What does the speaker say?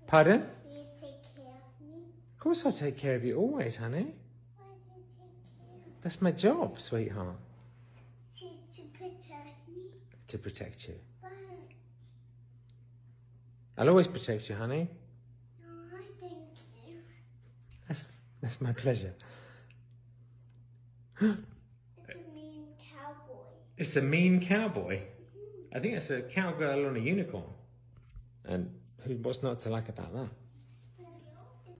Pardon? Will you take care of me? Of course I'll take care of you always, honey. Why do you take care of That's my job, sweetheart. me? To protect me? To protect you. But I'll always protect you, honey. no, I thank you. That's my pleasure. It's a mean cowboy. It's a mean cowboy. I think it's a cowgirl on a unicorn. And what's not to like about that?